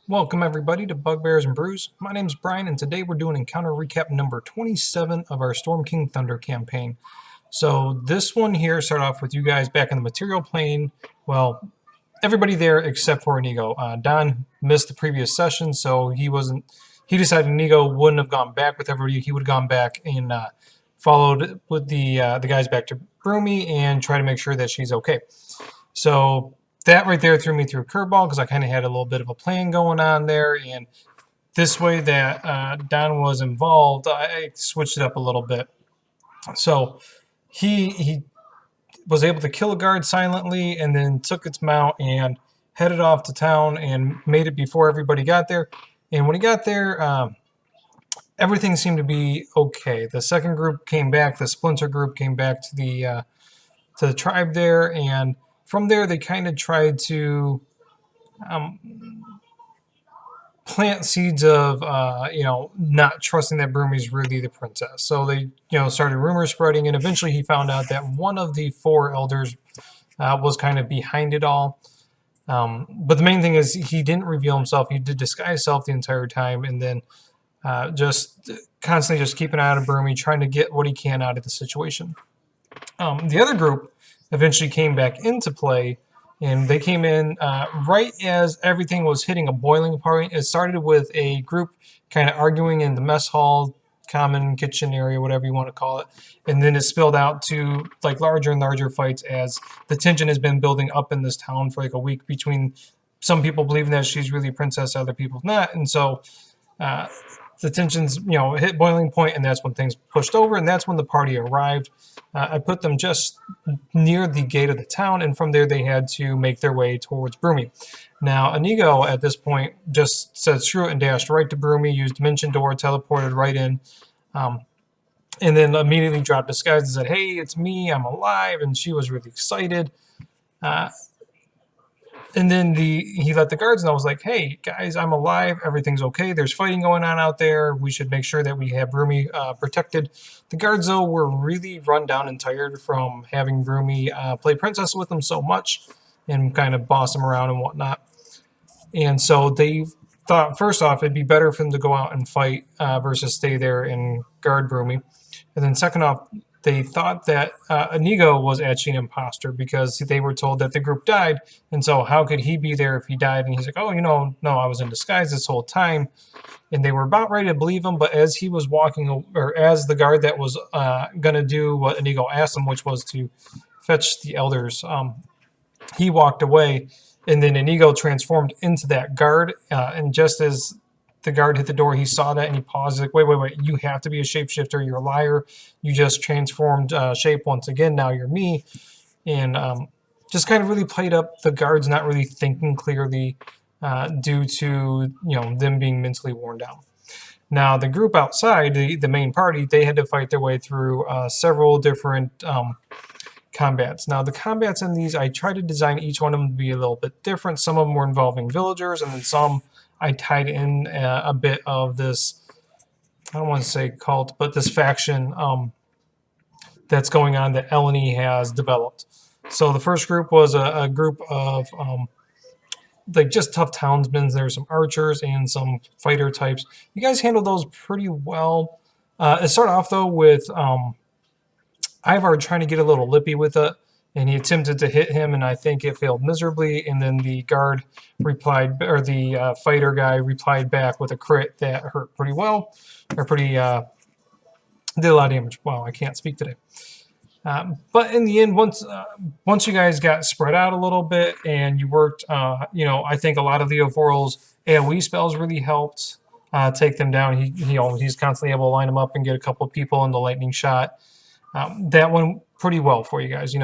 Welcome everybody to Bugbears and Brews. My name is Brian and today we're doing encounter recap number 27 of our Storm King Thunder campaign. So this one here started off with you guys back in the material plane. Well, everybody there except for Inigo. Don missed the previous session, so he decided Inigo wouldn't have gone back with everybody. He would have gone back and followed with the guys back to Broomy and try to make sure that she's okay. So that right there threw me through a curveball because I kind of had a little bit of a plan going on there, and this way that Don was involved, I switched it up a little bit. So he was able to kill a guard silently and then took its mount and headed off to town and made it before everybody got there. And when he got there, everything seemed to be okay. The second group came back, the splinter group came back to the tribe there, and from there, they kind of tried to plant seeds of, not trusting that Broomy's really the princess. So they, started rumors spreading, and eventually he found out that one of the four elders was kind of behind it all. But the main thing is he didn't reveal himself. He did disguise himself the entire time, and then just constantly just keeping out of Broomy, trying to get what he can out of the situation. The other group eventually came back into play, and they came in right as everything was hitting a boiling point. It started with a group kind of arguing in the mess hall, common kitchen area, whatever you want to call it, and then it spilled out to like larger and larger fights as the tension has been building up in this town for like a week between some people believing that she's really a princess, other people not, and so the tensions, hit boiling point, and that's when things pushed over, and that's when the party arrived. I put them just near the gate of the town, and from there they had to make their way towards Broomy. Now, Inigo at this point just said screw it and dashed right to Broomy, used Dimension Door, teleported right in, and then immediately dropped disguise and said, "Hey, it's me, I'm alive," and she was really excited. And then he let the guards know. I was like, "Hey, guys, I'm alive. Everything's okay. There's fighting going on out there. We should make sure that we have Broomy protected." The guards, though, were really run down and tired from having Broomy play princess with them so much and kind of boss them around and whatnot. And so they thought, first off, it'd be better for them to go out and fight versus stay there and guard Broomy. And then second off, they thought that Inigo was actually an imposter because they were told that the group died, and so how could he be there if he died? And he's like, "Oh, no, I was in disguise this whole time." And they were about ready to believe him, but as he was walking, or as the guard that was going to do what Inigo asked him, which was to fetch the elders, he walked away, and then Inigo transformed into that guard, and just as the guard hit the door, he saw that and he paused, like, wait, you have to be a shapeshifter, you're a liar, you just transformed shape once again, now you're me. And just kind of really played up the guards not really thinking clearly due to them being mentally worn down. Now the group outside, the main party, they had to fight their way through several different combats. Now the combats in these, I tried to design each one of them to be a little bit different. Some of them were involving villagers, and then some I tied in a bit of this, I don't want to say cult, but this faction that's going on that Eleni has developed. So the first group was a group of like just tough townsmen. There's some archers and some fighter types. You guys handled those pretty well. It started off though with Ivar trying to get a little lippy with it, and he attempted to hit him, and I think it failed miserably. And then the guard replied, or the fighter guy replied back with a crit that hurt pretty well, or pretty did a lot of damage. Wow, I can't speak today. But in the end, once you guys got spread out a little bit and you worked, I think a lot of Leo Forl's AOE spells really helped take them down. He's constantly able to line them up and get a couple of people in the lightning shot. That went pretty well for you guys. You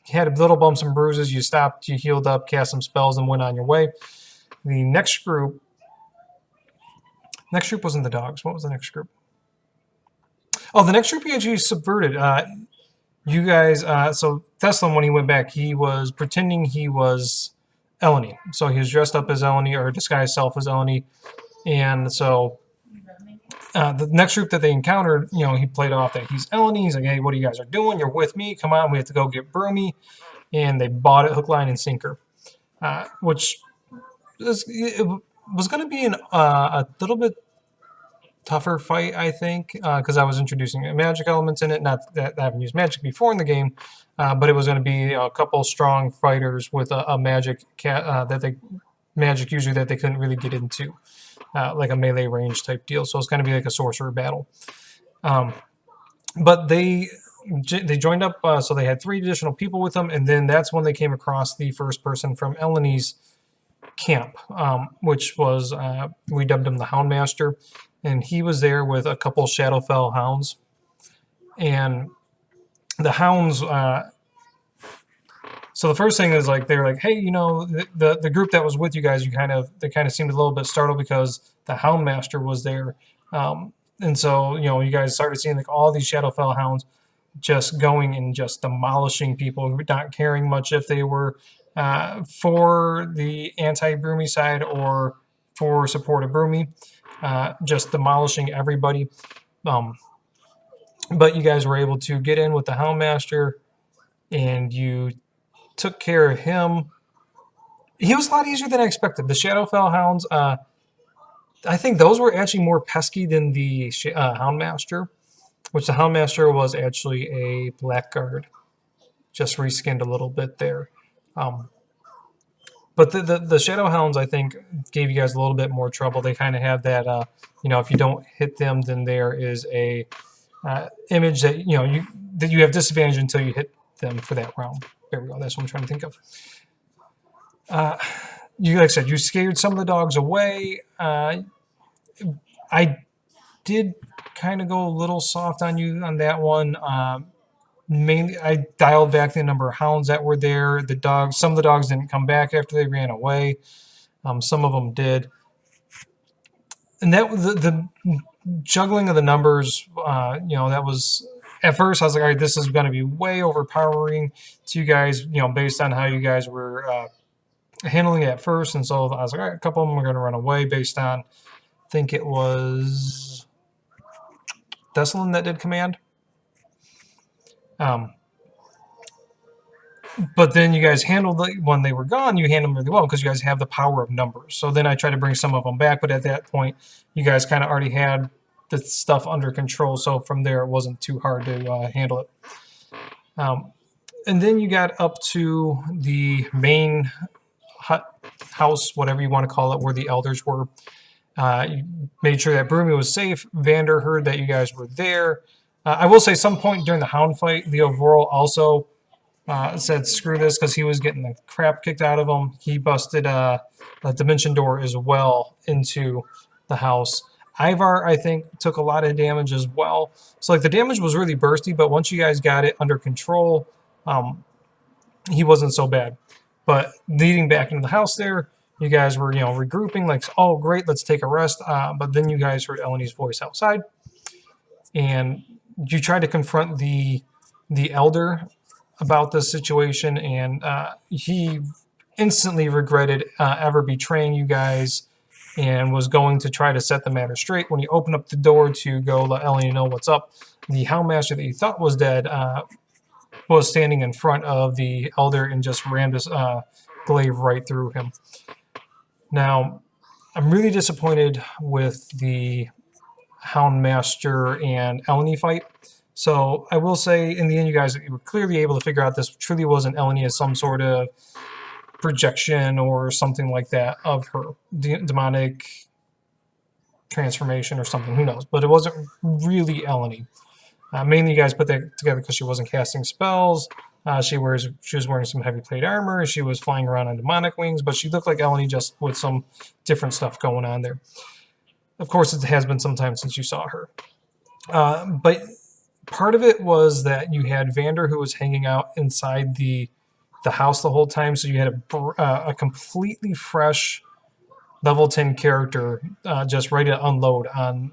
had a little bumps and bruises. You stopped, you healed up, cast some spells, and went on your way. The next group wasn't the dogs. What was the next group? Oh, the next group you actually subverted. You guys, so Thessalon, when he went back, he was pretending he was Eleni. So he was dressed up as Eleni, or disguised self as Eleni. And so the next group that they encountered, he played off that he's Eleni. He's like, "Hey, what are you guys are doing? You're with me. Come on, we have to go get Broomy." And they bought it hook, line, and sinker, which is, was going to be a little bit tougher fight, I think, because I was introducing magic elements in it. Not that I haven't used magic before in the game, but it was going to be a couple strong fighters with a magic magic user that they couldn't really get into, like a melee range type deal. So it's going to be like a sorcerer battle. But they joined up, so they had 3 additional people with them, and then that's when they came across the first person from Eleni's camp, which was, we dubbed him the Houndmaster, and he was there with a couple Shadowfell hounds. And the hounds, so the first thing is like, they're like, hey, you know, the group that was with you guys, they kind of seemed a little bit startled because the Houndmaster was there. And so, you know, you guys started seeing like all these Shadowfell hounds just going and just demolishing people, not caring much if they were for the anti-Broomy side or for support of Broomy, just demolishing everybody. But you guys were able to get in with the Houndmaster, and you took care of him. He was a lot easier than I expected. The Shadowfell hounds, I think those were actually more pesky than the Houndmaster, which the Houndmaster was actually a blackguard, just reskinned a little bit there. But the Shadow Hounds, I think, gave you guys a little bit more trouble. They kind of have that, you know, if you don't hit them, then there is a image that, you know, that you have disadvantage until you hit them for that round. There we go. That's what I'm trying to think of. Like I said, you scared some of the dogs away. I did kind of go a little soft on you on that one. Mainly, I dialed back the number of hounds that were there. The dogs, some of the dogs didn't come back after they ran away. Some of them did. And that the juggling of the numbers, you know, that was, at first I was like, all right, this is going to be way overpowering to you guys, you know, based on how you guys were handling it at first. And so I was like, all right, a couple of them are going to run away based on, I think it was Desolin that did command. But then you guys handled it when they were gone. You handled them really well because you guys have the power of numbers. So then I tried to bring some of them back, but at that point, you guys kind of already had the stuff under control. So from there, it wasn't too hard to handle it. And then you got up to the main house, whatever you want to call it, where the elders were. You made sure that Broomy was safe. Vander heard that you guys were there. I will say, some point during the hound fight, Leo Vorel also said screw this because he was getting the crap kicked out of him. He busted a dimension door as well into the house. Ivar, I think, took a lot of damage as well. So like the damage was really bursty, but once you guys got it under control, he wasn't so bad. But leading back into the house there, you guys were, you know, regrouping, like, oh great, let's take a rest. But then you guys heard Eleni's voice outside, and you tried to confront the elder about this situation, and he instantly regretted ever betraying you guys and was going to try to set the matter straight. When you opened up the door to go let Eleni know what's up, the Houndmaster that you thought was dead was standing in front of the elder and just rammed his glaive right through him. Now, I'm really disappointed with the Houndmaster and Eleni fight. So I will say, in the end, you guys were clearly able to figure out this truly wasn't Eleni as some sort of projection or something like that of her demonic transformation or something. Who knows? But it wasn't really Eleni. Mainly, you guys put that together because she wasn't casting spells. She was wearing some heavy plate armor. She was flying around on demonic wings, but she looked like Eleni just with some different stuff going on there. Of course, it has been some time since you saw her. But part of it was that you had Vander, who was hanging out inside the house the whole time, so you had a completely fresh level 10 character just ready to unload on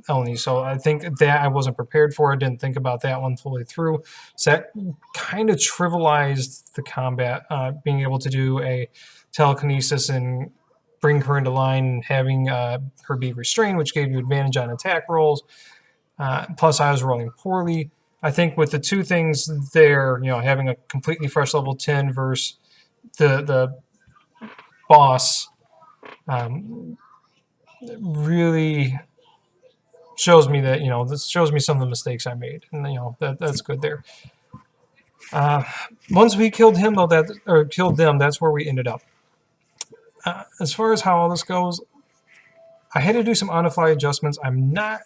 Eleni. So I think that I wasn't prepared for. I didn't think about that one fully through. So that kind of trivialized the combat, being able to do a telekinesis and bring her into line, having her be restrained, which gave you advantage on attack rolls. Plus, I was rolling poorly. I think with the two things there, you know, having a completely fresh level 10 versus the boss, really shows me that, this shows me some of the mistakes I made, and that's good there. Once we killed him though, killed them, that's where we ended up. As far as how all this goes, I had to do some on-the-fly adjustments. I'm not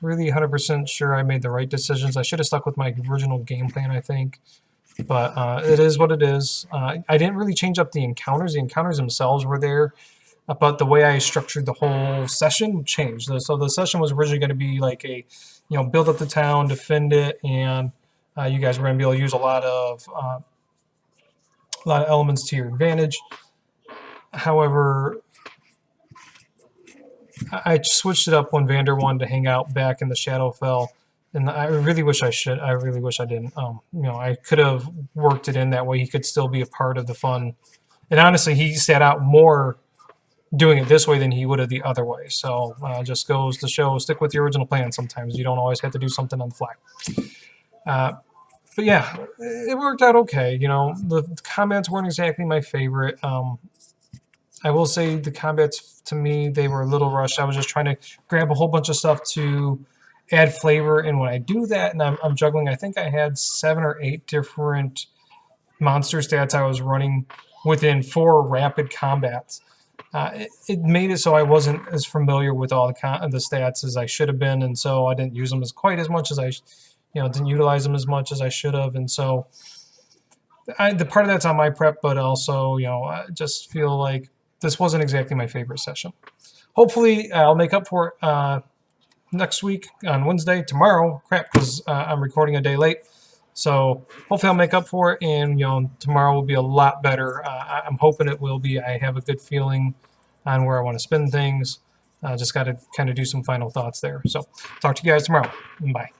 really 100% sure I made the right decisions. I should have stuck with my original game plan, I think. But it is what it is. I didn't really change up the encounters. The encounters themselves were there, but the way I structured the whole session changed. So the session was originally going to be like build up the town, defend it, and you guys were going to be able to use a lot of elements to your advantage. However, I switched it up when Vander wanted to hang out back in the Shadowfell, and I really wish I should. I really wish I didn't. I could have worked it in that way. He could still be a part of the fun. And honestly, he sat out more doing it this way than he would have the other way. So just goes to show, stick with your original plan sometimes. You don't always have to do something on the fly. But yeah, it worked out okay. The combats weren't exactly my favorite. I will say the combats, to me, they were a little rushed. I was just trying to grab a whole bunch of stuff to add flavor. And when I do that, and I'm juggling, I think I had 7 or 8 different monster stats I was running within 4 rapid combats. It made it so I wasn't as familiar with all the stats as I should have been, and so I didn't use them quite as much as I, didn't utilize them as much as I should have, and so the part of that's on my prep, but also, I just feel like this wasn't exactly my favorite session. Hopefully, I'll make up for it next week on Wednesday. Tomorrow, crap, because I'm recording a day late. So hopefully I'll make up for it, and tomorrow will be a lot better. I'm hoping it will be. I have a good feeling on where I want to spend things. Just got to kind of do some final thoughts there. So talk to you guys tomorrow. Bye.